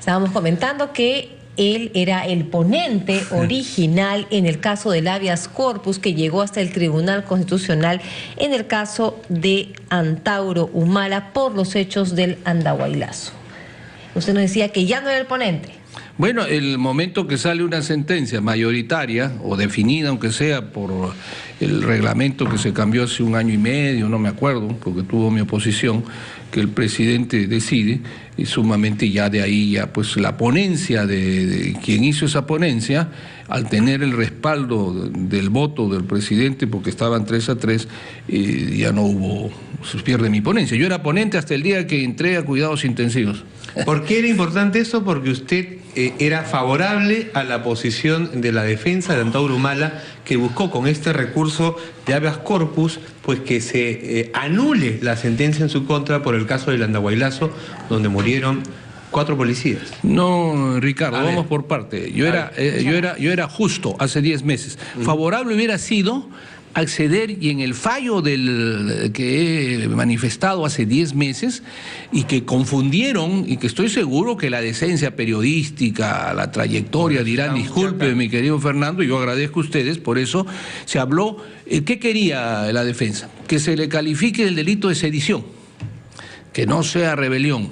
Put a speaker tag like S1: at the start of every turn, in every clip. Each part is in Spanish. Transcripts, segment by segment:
S1: Estábamos comentando que él era el ponente original en el caso del habeas corpus que llegó hasta el Tribunal Constitucional en el caso de Antauro Humala por los hechos del Andahuaylazo. Usted nos decía que ya no era el ponente.
S2: Bueno, el momento que sale una sentencia mayoritaria o definida, aunque sea por el reglamento que se cambió hace 1 año y medio, no me acuerdo, porque tuvo mi oposición, que el presidente decide, y sumamente ya de ahí, ya pues la ponencia de quien hizo esa ponencia, al tener el respaldo del voto del presidente, porque estaban 3-3, ya no hubo, se pierde mi ponencia. Yo era ponente hasta el día que entré a cuidados intensivos.
S3: ¿Por qué era importante eso? Porque usted era favorable a la posición de la defensa de Antauro Humala, que buscó con este recurso de habeas corpus, pues que se anule la sentencia en su contra por el caso del Andahuaylazo, donde murieron 4 policías.
S2: No, Ricardo, vamos por parte. Yo era justo hace 10 meses. Favorable hubiera sido acceder, y en el fallo que he manifestado hace 10 meses y que confundieron, y que estoy seguro que la decencia periodística, la trayectoria dirán, disculpe mi querido Fernando, yo agradezco a ustedes, por eso se habló. ¿Qué quería la defensa? Que se le califique el delito de sedición, que no sea rebelión,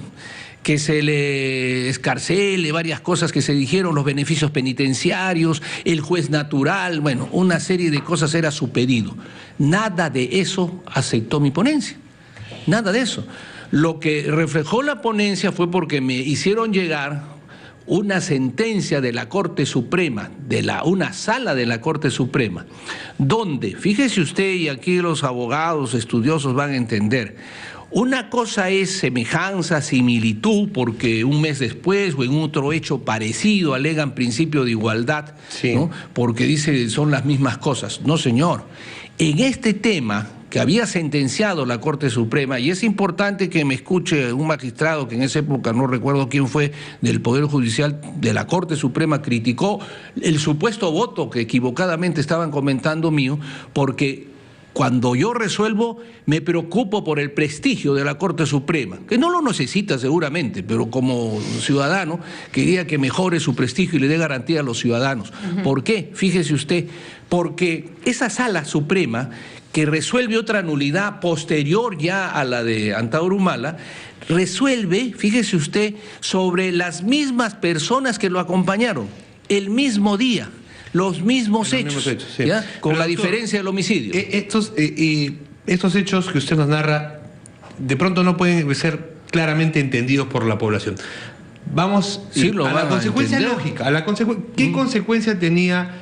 S2: que se le escarcele varias cosas que se dijeron, los beneficios penitenciarios, el juez natural, bueno, una serie de cosas era su pedido. Nada de eso aceptó mi ponencia, nada de eso. Lo que reflejó la ponencia fue porque me hicieron llegar una sentencia de la Corte Suprema, una sala de la Corte Suprema, donde, fíjese usted, y aquí los abogados estudiosos van a entender, una cosa es semejanza, similitud, porque un mes después o en otro hecho parecido alegan principio de igualdad, sí, ¿no? Porque dice son las mismas cosas. No, señor. En este tema que había sentenciado la Corte Suprema, y es importante que me escuche un magistrado que en esa época no recuerdo quién fue del Poder Judicial de la Corte Suprema, criticó el supuesto voto que equivocadamente estaban comentando mío, porque cuando yo resuelvo, me preocupo por el prestigio de la Corte Suprema, que no lo necesita seguramente, pero como ciudadano quería que mejore su prestigio y le dé garantía a los ciudadanos. ¿Por qué? Fíjese usted, porque esa Sala Suprema, que resuelve otra nulidad posterior ya a la de Antauro Humala, resuelve, fíjese usted, sobre las mismas personas que lo acompañaron, el mismo día. Los mismos hechos, sí, ¿ya? Con la diferencia del homicidio.
S3: Estos hechos que usted nos narra, de pronto no pueden ser claramente entendidos por la población. Vamos a la consecuencia lógica. ¿Qué consecuencia tenía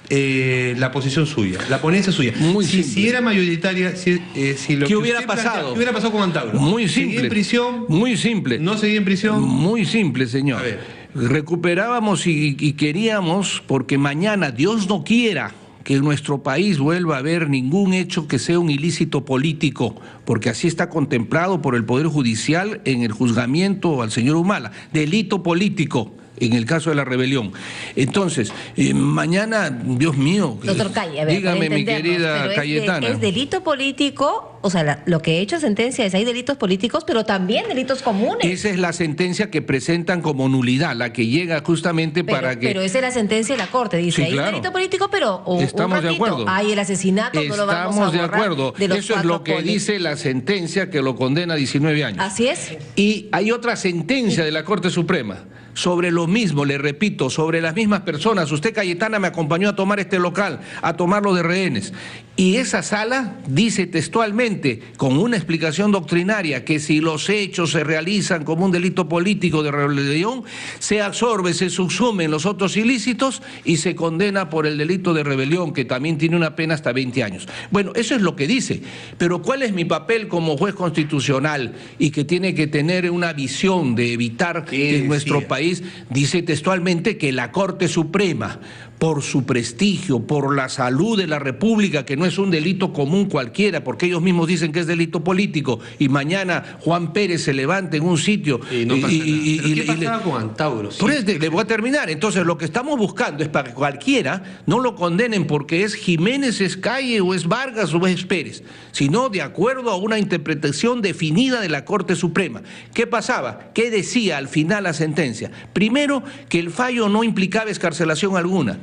S3: la posición suya, la ponencia suya? Si era mayoritaria,
S2: ¿qué hubiera pasado?
S3: ¿Qué hubiera pasado con Antauro?
S2: Muy simple.
S3: ¿Seguía en prisión?
S2: Muy simple.
S3: ¿No seguía en prisión?
S2: Muy simple, señor.
S3: A ver.
S2: Recuperábamos y queríamos, porque mañana, Dios no quiera, que en nuestro país vuelva a haber ningún hecho que sea un ilícito político, porque así está contemplado por el Poder Judicial en el juzgamiento al señor Humala, delito político en el caso de la rebelión. Entonces, mañana, Dios mío,
S1: doctor Calle, a ver,
S2: dígame mi querida Cayetana.
S1: Es delito político, o sea, lo que he hecho sentencia es hay delitos políticos, pero también delitos comunes.
S2: Esa es la sentencia que presentan como nulidad, la que llega justamente para que...
S1: Pero esa es la sentencia de la Corte, dice, sí, hay un delito político, pero
S2: estamos de acuerdo.
S1: Hay el asesinato, no lo vamos a borrar.
S2: Estamos de acuerdo. Eso es lo que dice la sentencia que lo condena a 19 años.
S1: Así es.
S2: Y hay otra sentencia de la Corte Suprema sobre lo mismo, le repito, sobre las mismas personas. Usted, Cayetana, me acompañó a tomar este local, a tomarlo de rehenes. Y esa sala dice textualmente, con una explicación doctrinaria, que si los hechos se realizan como un delito político de rebelión, se absorbe, se subsumen los otros ilícitos y se condena por el delito de rebelión, que también tiene una pena hasta 20 años. Bueno, eso es lo que dice. Pero ¿cuál es mi papel como juez constitucional y que tiene que tener una visión de evitar que en nuestro país, dice textualmente que la Corte Suprema, por su prestigio, por la salud de la República, que no es un delito común cualquiera, porque ellos mismos dicen que es delito político, y mañana Juan Pérez se levanta en un sitio
S3: y no pasa nada. ¿Qué pasaba con Antauro? Sí.
S2: Por eso le voy a terminar. Entonces, lo que estamos buscando es para que cualquiera no lo condenen porque es Jiménez, es Calle, o es Vargas, o es Pérez, sino de acuerdo a una interpretación definida de la Corte Suprema. ¿Qué pasaba? ¿Qué decía al final la sentencia? Primero, que el fallo no implicaba excarcelación alguna.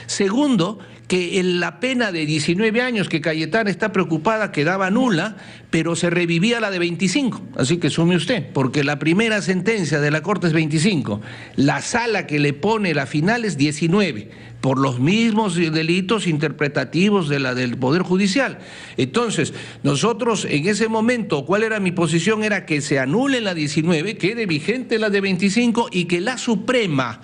S2: Segundo, que la pena de 19 años que Cayetana está preocupada quedaba nula, pero se revivía la de 25. Así que sume usted, porque la primera sentencia de la Corte es 25. La sala que le pone la final es 19, por los mismos delitos interpretativos de la del Poder Judicial. Entonces, nosotros en ese momento, ¿cuál era mi posición? Era que se anule la 19, quede vigente la de 25 y que la Suprema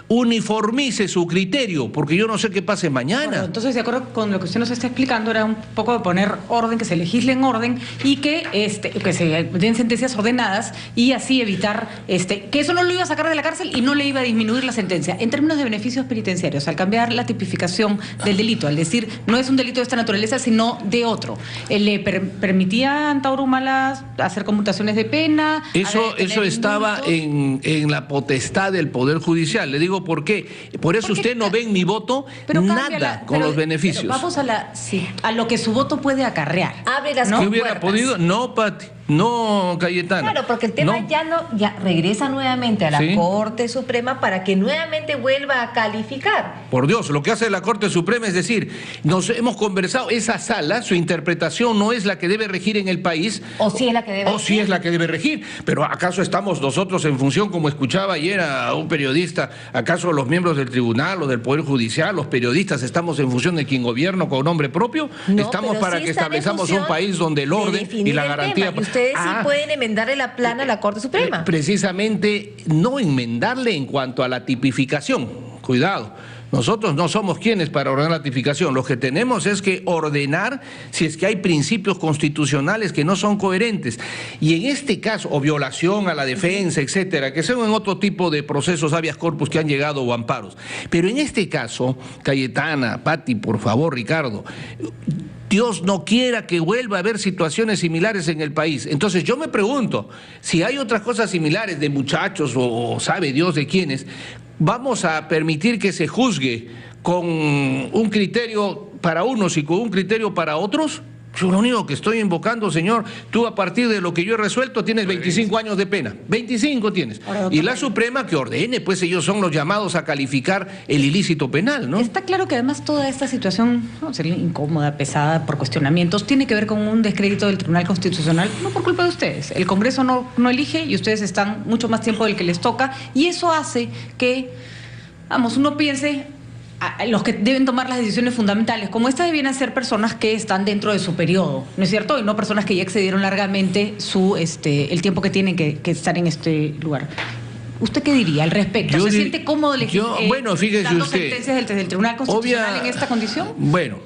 S2: uniformice su criterio, porque yo no sé qué pase mañana.
S4: Bueno, entonces, de acuerdo con lo que usted nos está explicando, era un poco de poner orden, que se legisle en orden y que se den sentencias ordenadas y así evitar que eso no lo iba a sacar de la cárcel y no le iba a disminuir la sentencia. En términos de beneficios penitenciarios, al cambiar la tipificación del delito, al decir no es un delito de esta naturaleza, sino de otro, ¿le permitía a Antauro Humala hacer conmutaciones de pena?
S2: Eso estaba en la potestad del Poder Judicial. Le digo por qué. Por eso usted no ve en mi voto nada con los beneficios.
S4: Pero vamos a lo que su voto puede acarrear.
S1: Abre las
S2: ¿No? ¿Qué hubiera podido? No, Pati. No, Cayetana.
S1: Claro, porque el tema ya regresa nuevamente a la Corte Suprema para que nuevamente vuelva a calificar.
S2: Por Dios, lo que hace la Corte Suprema es decir, nos hemos conversado, esa sala, su interpretación no es la que debe regir en el país.
S1: O sí es la que debe regir.
S2: O sí es la que debe regir. Pero ¿acaso estamos nosotros en función, como escuchaba ayer a un periodista, acaso los miembros del tribunal o del Poder Judicial, los periodistas, estamos en función de quien gobierna con nombre propio?
S1: No,
S2: estamos para que establezcamos un país donde el orden y la garantía...
S1: Ustedes sí pueden enmendarle la plana a la Corte Suprema.
S2: Precisamente no enmendarle en cuanto a la tipificación. Cuidado. Nosotros no somos quienes para ordenar la tipificación. Lo que tenemos es que ordenar si es que hay principios constitucionales que no son coherentes. Y en este caso, o violación a la defensa, etcétera, que son en otro tipo de procesos habeas corpus que han llegado o amparos. Pero en este caso, Cayetana, Pati, por favor, Ricardo, Dios no quiera que vuelva a haber situaciones similares en el país. Entonces yo me pregunto, si hay otras cosas similares de muchachos o sabe Dios de quiénes, ¿vamos a permitir que se juzgue con un criterio para unos y con un criterio para otros? Yo lo único que estoy invocando, señor, tú a partir de lo que yo he resuelto tienes 25 años de pena. 25 tienes. Ahora, y la Suprema que ordene, pues ellos son los llamados a calificar el ilícito penal, ¿no?
S4: Está claro que además toda esta situación, sería incómoda, pesada, por cuestionamientos, tiene que ver con un descrédito del Tribunal Constitucional, no por culpa de ustedes. El Congreso no elige y ustedes están mucho más tiempo del que les toca y eso hace que, uno piense... los que deben tomar las decisiones fundamentales, como esta, debieran ser personas que están dentro de su periodo, ¿no es cierto? Y no personas que ya excedieron largamente el tiempo que tienen que estar en este lugar. ¿Usted qué diría al respecto? ¿Se siente cómodo dando sentencias del Tribunal Constitucional en esta condición?
S2: Bueno,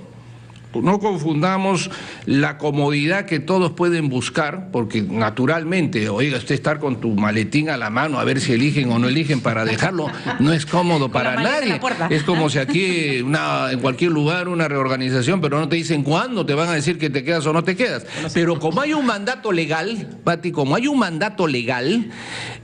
S2: no confundamos la comodidad que todos pueden buscar, porque naturalmente, oiga, usted estar con tu maletín a la mano a ver si eligen o no eligen para dejarlo, no es cómodo para nadie. Es como si aquí en cualquier lugar una reorganización, pero no te dicen cuándo, te van a decir que te quedas o no te quedas. Pero como hay un mandato legal, Pati, como hay un mandato legal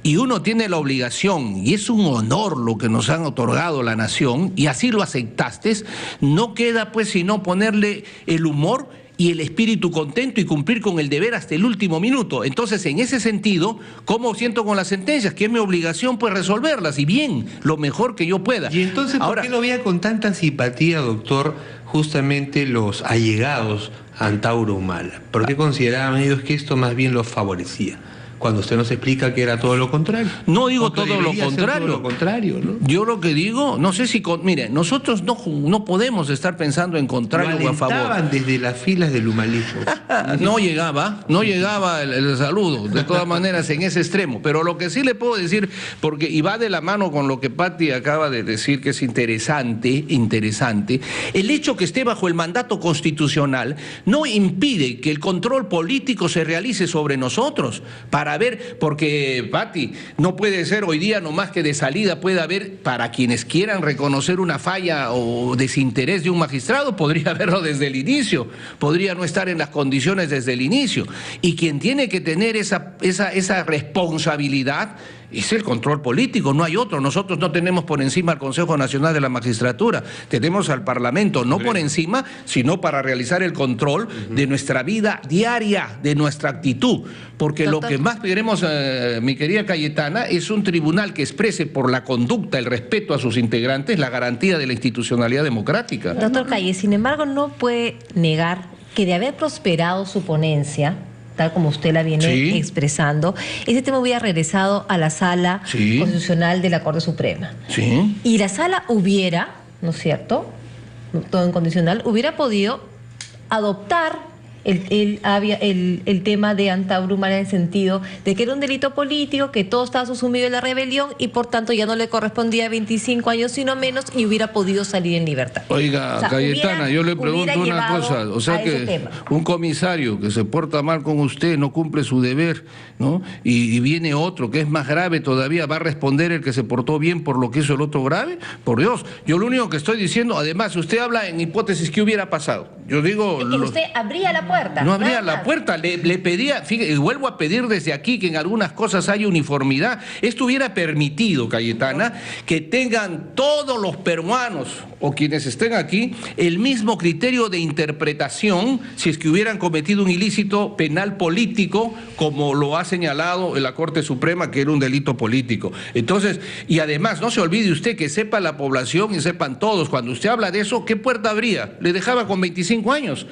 S2: y uno tiene la obligación, y es un honor lo que nos han otorgado la nación, y así lo aceptaste, no queda pues sino ponerle el humor y el espíritu contento y cumplir con el deber hasta el último minuto. Entonces, en ese sentido, ¿cómo siento con las sentencias? Que es mi obligación pues resolverlas, y bien, lo mejor que yo pueda.
S3: Y entonces, ¿por qué no veía con tanta simpatía, doctor, justamente los allegados a Antauro Humala? ¿Por qué consideraban ellos que esto más bien los favorecía? Cuando usted nos explica que era todo lo contrario.
S2: No digo todo lo contrario.
S3: ¿No?
S2: Yo lo que digo, no sé si... Mire, nosotros no podemos estar pensando en contrario o a favor.
S3: Estaban desde las filas del humanismo.
S2: No llegaba el saludo, de todas maneras, en ese extremo. Pero lo que sí le puedo decir, y va de la mano con lo que Pati acaba de decir, que es interesante, el hecho que esté bajo el mandato constitucional no impide que el control político se realice sobre nosotros. Para para ver, porque, Pati, no puede ser hoy día nomás que de salida pueda haber, para quienes quieran reconocer una falla o desinterés de un magistrado, podría haberlo desde el inicio, podría no estar en las condiciones desde el inicio. Y quien tiene que tener esa responsabilidad es el control político, no hay otro. Nosotros no tenemos por encima al Consejo Nacional de la Magistratura, tenemos al Parlamento, no por encima, sino para realizar el control de nuestra vida diaria, de nuestra actitud. Porque lo que más queremos, mi querida Cayetana, es un tribunal que exprese por la conducta, el respeto a sus integrantes, la garantía de la institucionalidad democrática.
S1: Doctor Calle, sin embargo, no puede negar que de haber prosperado su ponencia, tal como usted la viene expresando, ese tema hubiera regresado a la Sala Constitucional de la Corte Suprema. Y la Sala hubiera, ¿no es cierto?, todo incondicional, hubiera podido adoptar el tema de Antauro Humala en el sentido de que era un delito político, que todo estaba sumido en la rebelión y por tanto ya no le correspondía 25 años sino menos y hubiera podido salir en libertad.
S2: Oiga, o sea, Cayetana, yo le pregunto una cosa, o sea que un comisario que se porta mal con usted no cumple su deber, ¿no? Y viene otro que es más grave todavía, ¿va a responder el que se portó bien por lo que hizo el otro grave? Por Dios, yo lo único que estoy diciendo, además, usted habla en hipótesis, ¿qué hubiera pasado? Yo digo...
S1: Usted abría la puerta.
S2: No abría la puerta, le pedía, fíjate, y vuelvo a pedir desde aquí que en algunas cosas haya uniformidad. Esto hubiera permitido, Cayetana, que tengan todos los peruanos o quienes estén aquí el mismo criterio de interpretación si es que hubieran cometido un ilícito penal político, como lo ha señalado en la Corte Suprema, que era un delito político. Entonces, y además, no se olvide usted que sepa la población y sepan todos, cuando usted habla de eso, ¿qué puerta abría? Le dejaba con 25 años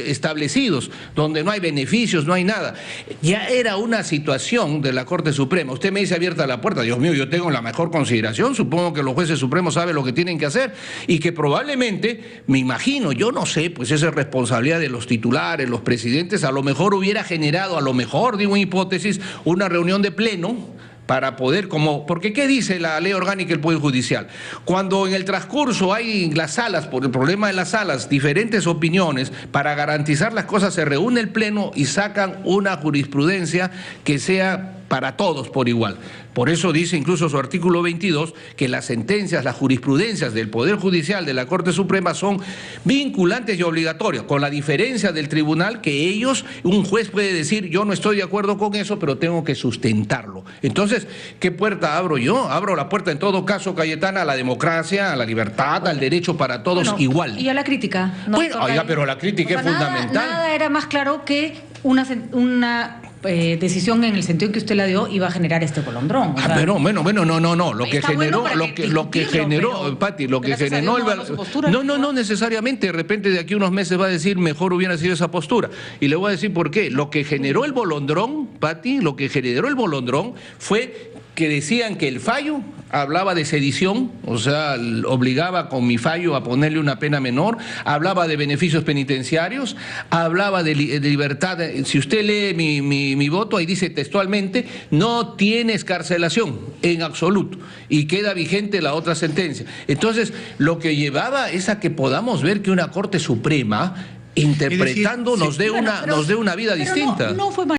S2: establecidos, donde no hay beneficios, no hay nada. Ya era una situación de la Corte Suprema. Usted me dice abierta la puerta, Dios mío, yo tengo la mejor consideración, supongo que los jueces supremos saben lo que tienen que hacer y que probablemente, me imagino, yo no sé, pues esa es responsabilidad de los titulares, los presidentes, a lo mejor hubiera generado, a lo mejor, digo en hipótesis, una reunión de pleno para poder, porque ¿qué dice la ley orgánica del Poder Judicial? Cuando en el transcurso hay en las salas, por el problema de las salas, diferentes opiniones, para garantizar las cosas se reúne el pleno y sacan una jurisprudencia que sea para todos por igual. Por eso dice incluso su artículo 22 que las sentencias, las jurisprudencias del Poder Judicial de la Corte Suprema son vinculantes y obligatorias, con la diferencia del tribunal que ellos, un juez puede decir yo no estoy de acuerdo con eso, pero tengo que sustentarlo. Entonces, ¿qué puerta abro yo? Abro la puerta en todo caso, Cayetana, a la democracia, a la libertad, al derecho para todos igual.
S4: Y a la crítica.
S2: No, bueno, oiga, pero la crítica es fundamental.
S4: Nada era más claro que una decisión en el sentido que usted la dio iba a generar este bolondrón.
S2: Pero bueno, no. Lo que generó, Pati, lo que generó no necesariamente, de repente de aquí unos meses va a decir mejor hubiera sido esa postura. Y le voy a decir por qué. Lo que generó el bolondrón, Pati, lo que generó el bolondrón fue que decían que el fallo hablaba de sedición, o sea, obligaba con mi fallo a ponerle una pena menor, hablaba de beneficios penitenciarios, hablaba de libertad. Si usted lee mi voto, ahí dice textualmente, no tiene excarcelación en absoluto, y queda vigente la otra sentencia. Entonces, lo que llevaba es a que podamos ver que una Corte Suprema, interpretando, nos dé una vida distinta.
S4: No fue